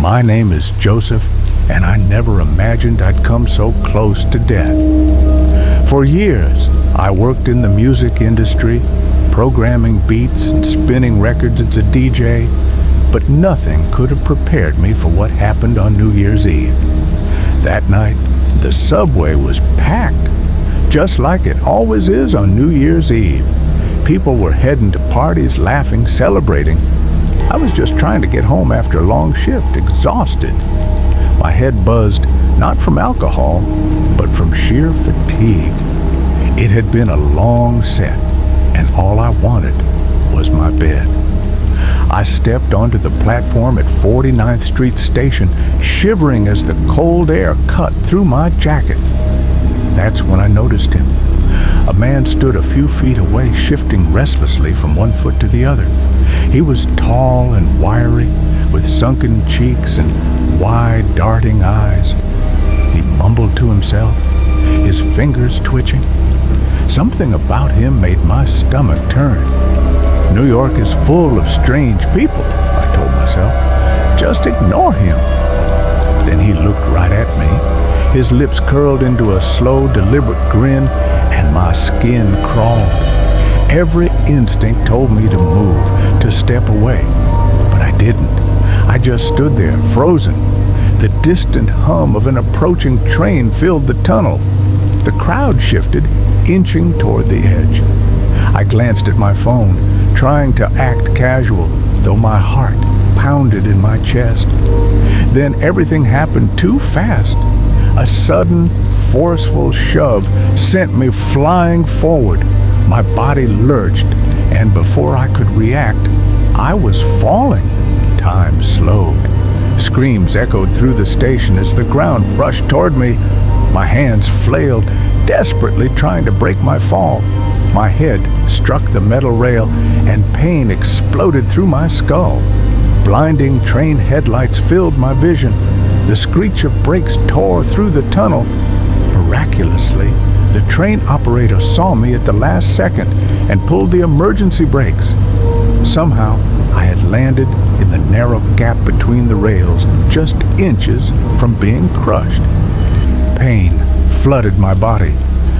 My name is Joseph, and I never imagined I'd come so close to death. For years, I worked in the music industry, programming beats and spinning records as a DJ, but nothing could have prepared me for what happened on New Year's Eve. That night, the subway was packed, just like it always is on New Year's Eve. People were heading to parties, laughing, celebrating. I was just trying to get home after a long shift, exhausted. My head buzzed, not from alcohol, but from sheer fatigue. It had been a long set, and all I wanted was my bed. I stepped onto the platform at 49th Street Station, shivering as the cold air cut through my jacket. That's when I noticed him. A man stood a few feet away, shifting restlessly from one foot to the other. He was tall and wiry, with sunken cheeks and wide, darting eyes. He mumbled to himself, his fingers twitching. Something about him made my stomach turn. New York is full of strange people, I told myself. Just ignore him. Then he looked right at me. His lips curled into a slow, deliberate grin, and my skin crawled. Every instinct told me to move, to step away. But I didn't. I just stood there, frozen. The distant hum of an approaching train filled the tunnel. The crowd shifted, inching toward the edge. I glanced at my phone, trying to act casual, though my heart pounded in my chest. Then everything happened too fast. A sudden, forceful shove sent me flying forward. My body lurched, and before I could react, I was falling. Time slowed. Screams echoed through the station as the ground rushed toward me. My hands flailed, desperately trying to break my fall. My head struck the metal rail, and pain exploded through my skull. Blinding train headlights filled my vision. The screech of brakes tore through the tunnel. Miraculously, the train operator saw me at the last second and pulled the emergency brakes. Somehow, I had landed in the narrow gap between the rails, just inches from being crushed. Pain flooded my body.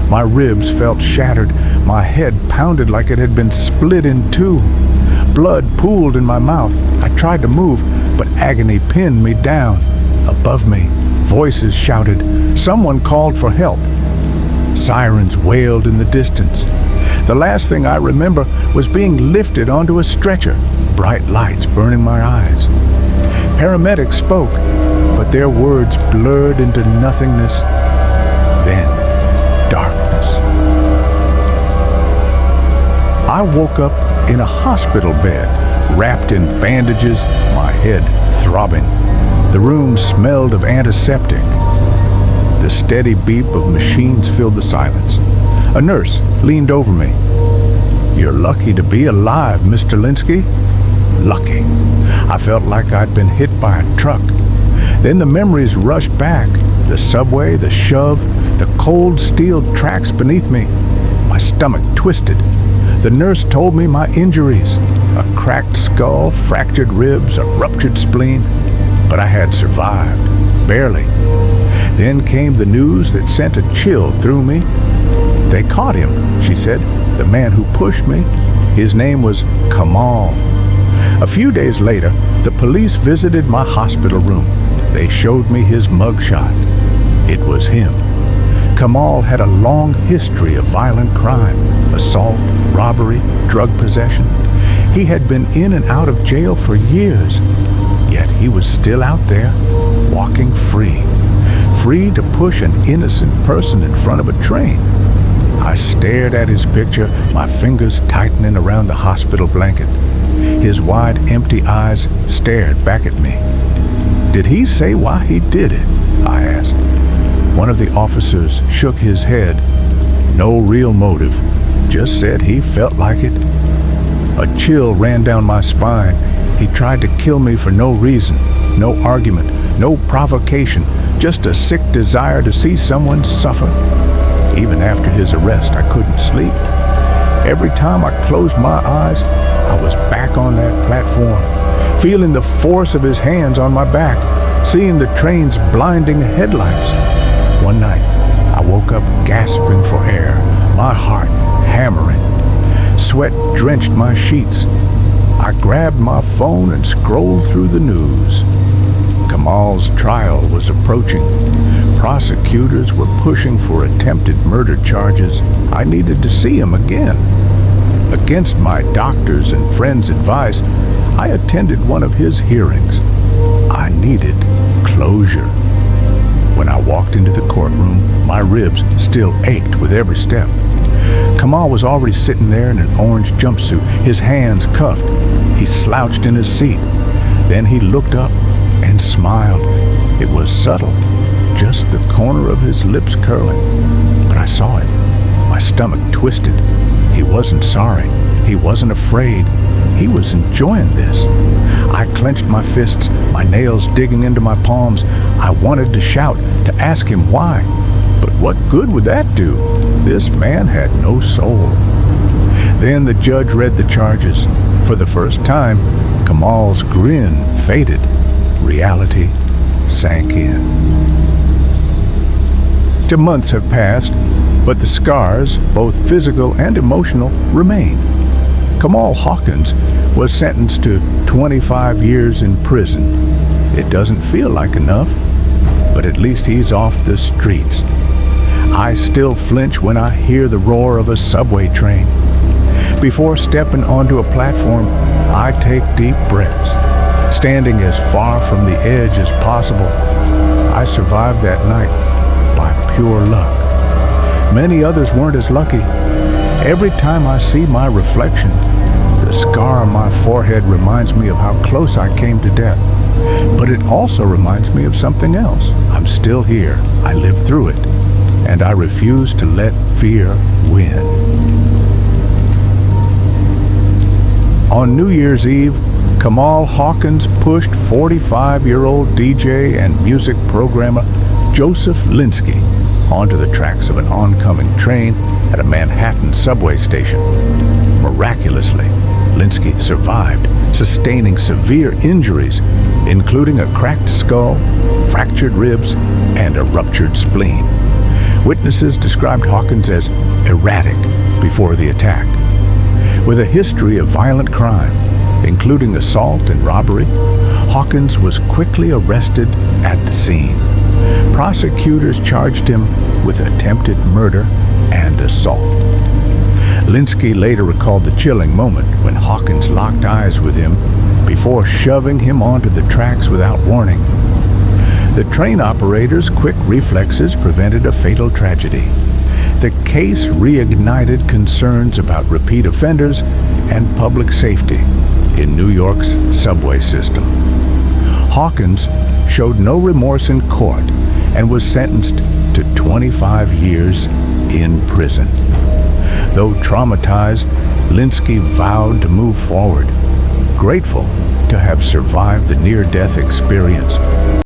My ribs felt shattered. My head pounded like it had been split in two. Blood pooled in my mouth. I tried to move, but agony pinned me down. Above me, voices shouted. Someone called for help. Sirens wailed in the distance. The last thing I remember was being lifted onto a stretcher, bright lights burning my eyes. Paramedics spoke, but their words blurred into nothingness. Then, darkness. I woke up in a hospital bed, wrapped in bandages, my head throbbing. The room smelled of antiseptic. The steady beep of machines filled the silence. A nurse leaned over me. "You're lucky to be alive, Mr. Linsky." Lucky. I felt like I'd been hit by a truck. Then the memories rushed back. The subway, the shove, the cold steel tracks beneath me. My stomach twisted. The nurse told me my injuries. A cracked skull, fractured ribs, a ruptured spleen. But I had survived. Barely. Then came the news that sent a chill through me. "They caught him," she said. "The man who pushed me. His name was Kamal." A few days later, the police visited my hospital room. They showed me his mugshot. It was him. Kamal had a long history of violent crime, assault, robbery, drug possession. He had been in and out of jail for years, yet he was still out there, walking free. Free to push an innocent person in front of a train. I stared at his picture, my fingers tightening around the hospital blanket. His wide, empty eyes stared back at me. "Did he say why he did it?" I asked. One of the officers shook his head. "No real motive. Just said he felt like it." A chill ran down my spine. He tried to kill me for no reason, no argument, no provocation, just a sick desire to see someone suffer. Even after his arrest, I couldn't sleep. Every time I closed my eyes, I was back on that platform, feeling the force of his hands on my back, seeing the train's blinding headlights. One night, I woke up gasping for air, my heart hammering. Sweat drenched my sheets. I grabbed my phone and scrolled through the news. Kamal's trial was approaching. Prosecutors were pushing for attempted murder charges. I needed to see him again. Against my doctor's and friends' advice, I attended one of his hearings. I needed closure. When I walked into the courtroom, my ribs still ached with every step. Kamal was already sitting there in an orange jumpsuit, his hands cuffed. He slouched in his seat. Then he looked up and smiled. It was subtle, just the corner of his lips curling. But I saw it. My stomach twisted. He wasn't sorry. He wasn't afraid. He was enjoying this. I clenched my fists, my nails digging into my palms. I wanted to shout, to ask him why. But what good would that do? This man had no soul. Then the judge read the charges. For the first time, Kamal's grin faded. Reality sank in. The months have passed, but the scars, both physical and emotional, remain. Kamal Hawkins was sentenced to 25 years in prison. It doesn't feel like enough, but at least he's off the streets. I still flinch when I hear the roar of a subway train. Before stepping onto a platform, I take deep breaths. Standing as far from the edge as possible, I survived that night by pure luck. Many others weren't as lucky. Every time I see my reflection, the scar on my forehead reminds me of how close I came to death. But it also reminds me of something else. I'm still here. I lived through it. And I refuse to let fear win. On New Year's Eve, Kamal Hawkins pushed 45-year-old DJ and music programmer Joseph Linsky onto the tracks of an oncoming train at a Manhattan subway station. Miraculously, Linsky survived, sustaining severe injuries, including a cracked skull, fractured ribs, and a ruptured spleen. Witnesses described Hawkins as erratic before the attack. With a history of violent crime, including assault and robbery, Hawkins was quickly arrested at the scene. Prosecutors charged him with attempted murder and assault. Linsky later recalled the chilling moment when Hawkins locked eyes with him before shoving him onto the tracks without warning. The train operator's quick reflexes prevented a fatal tragedy. The case reignited concerns about repeat offenders and public safety in New York's subway system. Hawkins showed no remorse in court and was sentenced to 25 years in prison. Though traumatized, Linsky vowed to move forward, grateful to have survived the near-death experience